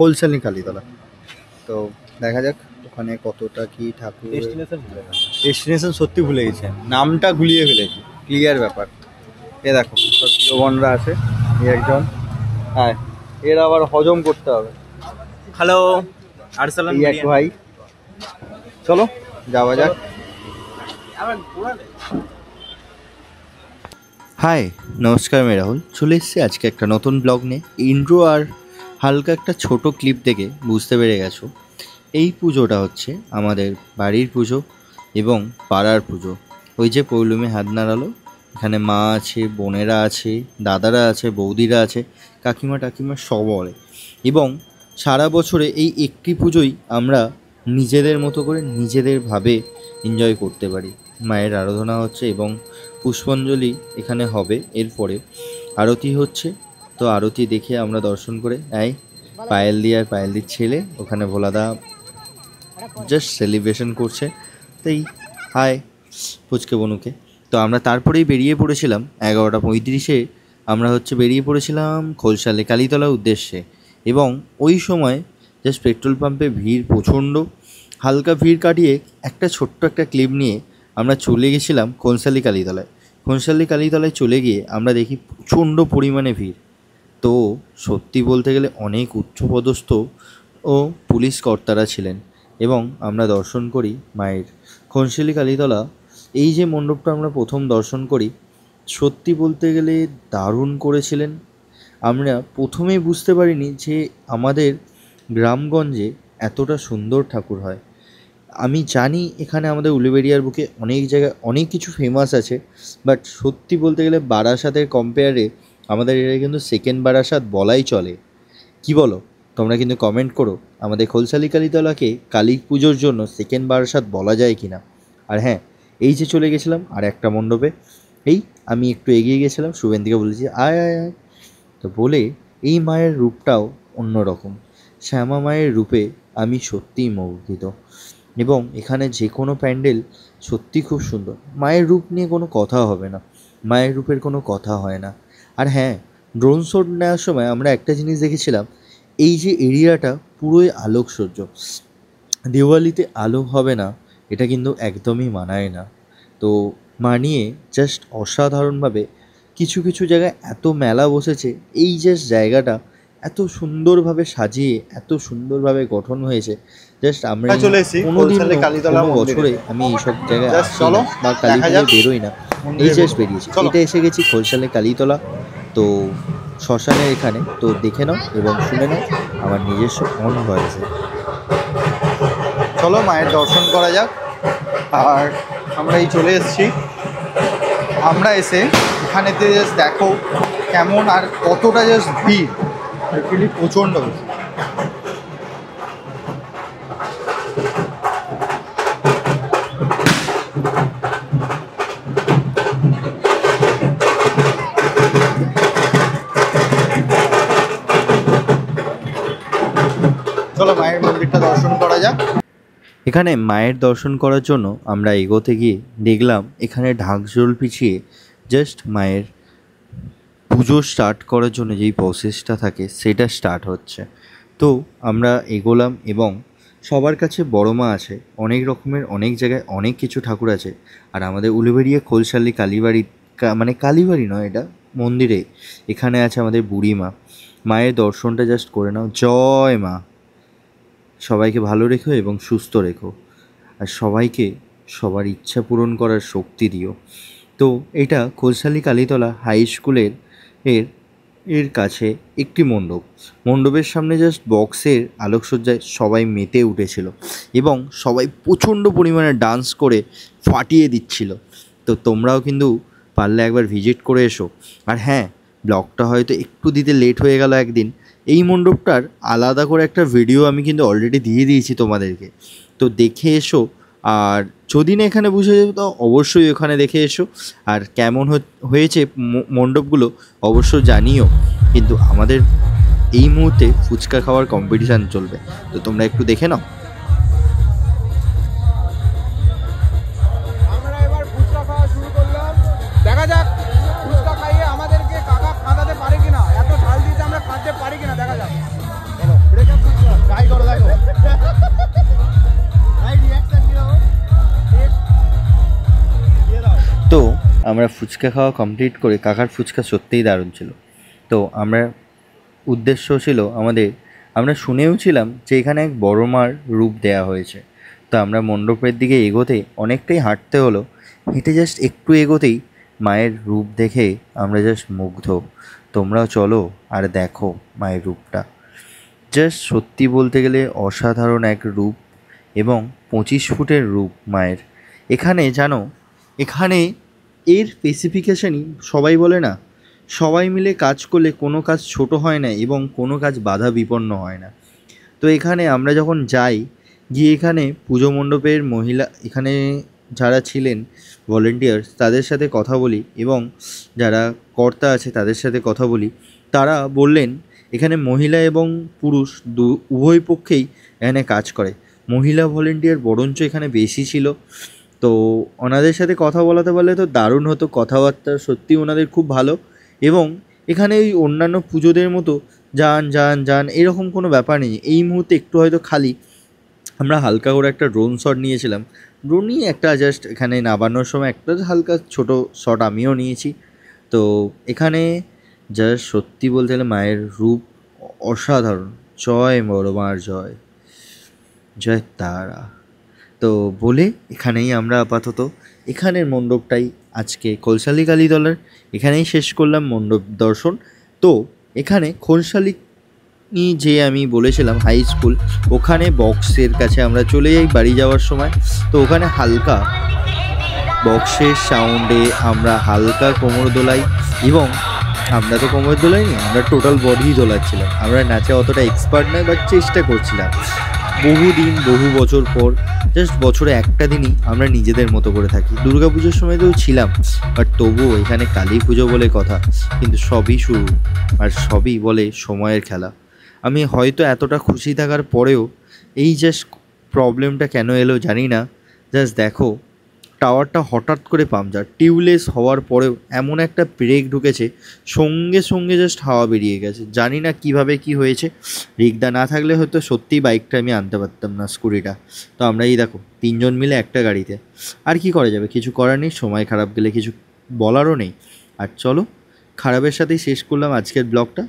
খোলসালি কালীতলা। তো দেখা যাক ওখানে কতটা কি ঠাকুর। ডেস্টিনেশন সত্যি ভুলে গেছে, নামটা গুলিয়ে ফেলেছি, ক্লিয়ার ব্যাপার। এ দেখো সব হিরোগণরা আছে, এই একজন। হ্যাঁ, এর আবার হজম করতে হবে। হ্যালো আরসালান এই এক ভাই, চলো যাওয়া যাক। হাই নমস্কার, আমি রাহুল চলে এসেছি আজকে একটা নতুন ব্লগ নিয়ে। ইন্ট্রো আর হালকা একটা ছোট ক্লিপ দেখে বুঝতে পেরে গেছো এই পুজোটা হচ্ছে আমাদের বাড়ির পুজো এবং পাড়ার পুজো। ওই যে পৌলুমে হাত নাড়ালো, এখানে মা আছে, বোনেরা আছে, দাদারা আছে, বৌদিরা আছে, কাকিমা টাকিমা সব বলে। এবং সারা বছরে এই একটি পুজোই আমরা নিজেদের মতো করে নিজেদেরভাবে এনজয় করতে পারি। মায়ের আরাধনা হচ্ছে এবং পুষ্পাঞ্জলি এখানে হবে, এরপরে আরতি হচ্ছে। তো আরতি দেখে আমরা দর্শন করে পায়েল দি আর পায়েল দির ছেলে ওখানে ভোলাদা জাস্ট সেলিব্রেশন করছে। তাই হাই পুচকে বনুকে। তো আমরা তারপরেই বেরিয়ে পড়েছিলাম 11:35-এ আমরা বেরিয়ে পড়েছিলাম খোলসালে কালীতলার উদ্দেশ্যে। এবং ওই সময় জাস্ট পেট্রোল পাম্পে ভিড় প্রচণ্ড, হালকা ভিড় কাটিয়ে একটা ছোট্ট একটা ক্লিপ নিয়ে আমরা চলে গেছিলাম খোলসালি কালীতলায়। খোলসালি কালীতলায় চলে গিয়ে আমরা দেখি প্রচণ্ড পরিমাণে ভিড়। তো সত্যি বলতে গেলে অনেক উচ্চপদস্থ ও পুলিশ কর্তারা ছিলেন এবং আমরা দর্শন করি মায়ের। খোলসালি কালীতলা এই যে মণ্ডপটা আমরা প্রথম দর্শন করি, সত্যি বলতে গেলে দারুণ করেছিলেন। আমরা প্রথমেই বুঝতে পারিনি যে আমাদের গ্রামগঞ্জে এতটা সুন্দর ঠাকুর হয়। আমি জানি এখানে আমাদের উলুবেড়িয়ার বুকে অনেক জায়গায় অনেক কিছু ফেমাস আছে, বাট সত্যি বলতে গেলে বারাসাতের কম্পেয়ারে আমাদের এটা কিন্তু সেকেন্ড বারাসাত বলাই চলে। কি বলো তোমরা কিন্তু কমেন্ট করো, আমাদের খোলসালি কালীতলাকে কালী পুজোর জন্য সেকেন্ড বারাসাত বলা যায় কি না। আর হ্যাঁ, এই যে চলে গেছিলাম আর একটা মণ্ডপে, আমি একটু এগিয়ে গেছিলাম, শুভেন্দিকে বলেছি আয় আয় আয়, তো বলে এই মায়ের রূপটাও অন্যরকম। শ্যামা মায়ের রূপে আমি সত্যিই মুগ্ধ। এবং এখানে যে কোনো প্যান্ডেল সত্যি খুব সুন্দর। মায়ের রূপ নিয়ে কোনো কথা হবে না, মায়ের রূপের কোনো কথা হয় না। আর হ্যাঁ, ড্রোন শট নেওয়ার সময় আমরা একটা জিনিস দেখেছিলাম, এই যে এরিয়াটা পুরোই আলোকসজ্জ। দিওয়ালিতে আলো হবে না এটা কিন্তু একদমই মানায় না। তো মানিয়ে জাস্ট অসাধারণভাবে কিছু কিছু জায়গায় এত মেলা বসেছে, এই জাস্ট জায়গাটা এত সুন্দরভাবে সাজিয়ে এত সুন্দরভাবে গঠন হয়েছে। জাস্ট আমরা কোনো বছরে আমি এইসব জায়গায় আসি না বা কালী পুজোয় বেরোই না, এই জাস্ট বেরিয়েছি। এটা এসে গেছি খোলসালে কালীতলা, তো শ্মশানের এখানে। তো দেখে নাও এবং শুনে নাও আমার নিজস্ব অন ভয়েসে। চলো মায়ের দর্শন করা যাক। আর আমরা চলে এসেছি, আমরা এসে এখানেতে জাস্ট দেখো কেমন আর কতটা জাস্ট ভিড়, অ্যাকচুয়ালি প্রচণ্ড বেশি। চলো মায়ের মন্দিরটা দর্শন করা যাক। এখানে মায়ের দর্শন করার জন্য আমরা এগোতে গিয়ে দেখলাম এখানে ঢাকঢোল পিছিয়ে জাস্ট মায়ের পুজো স্টার্ট করার জন্য যেই প্রসেসটা থাকে সেটা স্টার্ট হচ্ছে। তো আমরা এগোলাম এবং সবার কাছে বড় মা আছে, অনেক রকমের অনেক জায়গায় অনেক কিছু ঠাকুর আছে। আর আমাদের উলুবেড়িয়া খোলসালি কালীবাড়ি, মানে কালীবাড়ি নয় এটা মন্দিরে, এখানে আছে আমাদের বুড়ি মা। মায়ের দর্শনটা জাস্ট করে নাও। জয় মা, সবাইকে ভালো রেখো এবং সুস্থ রেখো, আর সবাইকে সবার ইচ্ছা পূরণ করার শক্তি দিও। তো এটা খোলসালি কালীতলা হাই স্কুলের এর কাছে একটি মণ্ডপের সামনে জাস্ট বক্সের আলোকসজ্জায় সবাই মেতে উঠেছিল এবং সবাই প্রচণ্ড পরিমাণে ডান্স করে ফাটিয়ে দিচ্ছিল। তো তোমরাও কিন্তু পারলে একবার ভিজিট করে এসো। আর হ্যাঁ, ব্লগটা হয়তো একটু দিতে লেট হয়ে গেল একদিন, এই মণ্ডপটার আলাদা করে একটা ভিডিও আমি কিন্তু অলরেডি দিয়ে দিয়েছি তোমাদেরকে, তো দেখে এসো। আর যদি না এখানে বুঝে যাবে তো অবশ্যই ওখানে দেখে এসো। আর কেমন হয়েছে মণ্ডপগুলো অবশ্যই জানিও। কিন্তু আমাদের এই মুহূর্তে ফুচকা খাওয়ার কম্পিটিশান চলবে, তো তোমরা একটু দেখে নাও। আমরা এবার ফুচকা খাওয়া শুরু করলাম, দেখা যাক ফুচকা খাইয়ে আমাদেরকে কাকা খাওয়াতে পারে কিনা, এত ঝাল দিতে আমরা খাওয়াতে পারি কিনা দেখা যাক। চলো ব্রেকআপ। আমরা ফুচকা খাওয়া কমপ্লিট করে, কাকার ফুচকা সত্যিই দারুণ ছিল। তো উদ্দেশ্য ছিল আমাদের, আমরা শুনেও ছিলাম যে এখানে এক বড় মার রূপ দেয়া হয়েছে। তো আমরা মণ্ডপের দিকে এগোতে অনেকটাই হাঁটতে হলো, হেঁটে জাস্ট একটু এগোতেই মায়ের রূপ দেখে আমরা জাস্ট মুগ্ধ। তোমরাও চলো আর দেখো মায়ের রূপটা। জাস্ট সত্যি বলতে গেলে অসাধারণ এক রূপ, এবং 25 ফুটের রূপ মায়ের। এখানে জানো, এখানে এর স্পেসিফিকেশনই সবাই বলে না, সবাই মিলে কাজ করলে কোনো কাজ ছোট হয় না এবং কোনো কাজ বাধা বিপন্ন হয় না। তো এখানে আমরা যখন যাই, গিয়ে এখানে পুজো মণ্ডপের মহিলা, এখানে যারা ছিলেন ভলেন্টিয়ার্স, তাদের সাথে কথা বলি এবং যারা কর্তা আছে তাদের সাথে কথা বলি। তারা বললেন এখানে মহিলা এবং পুরুষ উভয় পক্ষেই এখানে কাজ করে। মহিলা ভলেন্টিয়ার বরঞ্চ এখানে বেশি ছিল। তো ওনাদের সাথে কথা বলাতে পারলে তো দারুণ হতো। কথাবার্তা সত্যি ওনাদের খুব ভালো। এবং এখানে ওই অন্যান্য পুজোদের মতো যান যান যান এরকম কোনো ব্যাপার নেই। এই মুহূর্তে একটু হয়তো খালি। আমরা হালকা করে একটা ড্রোন শট নিয়েছিলাম। ড্রোন নিয়ে একটা জাস্ট এখানে নামানোর সময় একটা হালকা ছোটো শট আমিও নিয়েছি। তো এখানে জাস্ট সত্যি বলতে গেলে মায়ের রূপ অসাধারণ। জয় বড় মার জয়, জয় তারা। তো বলে এখানেই আমরা আপাতত এখানের মণ্ডপটাই আজকে খোলসালি কালীতলার এখানেই শেষ করলাম মণ্ডপ দর্শন। তো এখানে খোলসালি যে আমি বলেছিলাম হাই স্কুল, ওখানে বক্সের কাছে আমরা চলে যাই বাড়ি যাওয়ার সময়। তো ওখানে হালকা বক্সের সাউন্ডে আমরা হালকা কোমর দোলাই, এবং আমরা তো কোমর দোলাইনি, আমরা টোটাল বডি দোলাচ্ছিলাম। আমরা নাচে অতটা এক্সপার্ট নয়, বাট চেষ্টা করছিলাম। বহুদিন বহু বছর পর, জাস্ট বছরে একটা দিনই আমরা নিজেদের মতো করে থাকি। দুর্গা পুজোর সময়তেও ছিলাম, বাট তবুও এখানে কালী পুজো বলে কথা। কিন্তু সবই শুরু, আর সবই বলে সময়ের খেলা। আমি হয়তো এতটা খুশি থাকার পরেও এই জাস্ট প্রবলেমটা কেন এলো জানি না। জাস্ট দেখো, টাওয়ারটা হঠাৎ করে পাংচার, টিউবলেস হওয়ার পরেও এমন একটা ব্রেক ঢুকেছে, সঙ্গে সঙ্গে জাস্ট হাওয়া বেরিয়ে গেছে। জানি না কিভাবে কি হয়েছে। রিগদা না থাকলে হয়তো সত্যিই বাইকটা আমি আনতে পারতাম না, স্কুটিটা। তো আমরা এই দেখো 3 জন মিলে একটা গাড়িতে। আর কি করা যাবে, কিছু করার নেই। সময় খারাপ গেলে কিছু বলারও নেই। আর চলো, খারাপের সাথেই শেষ করলাম আজকের ব্লগটা।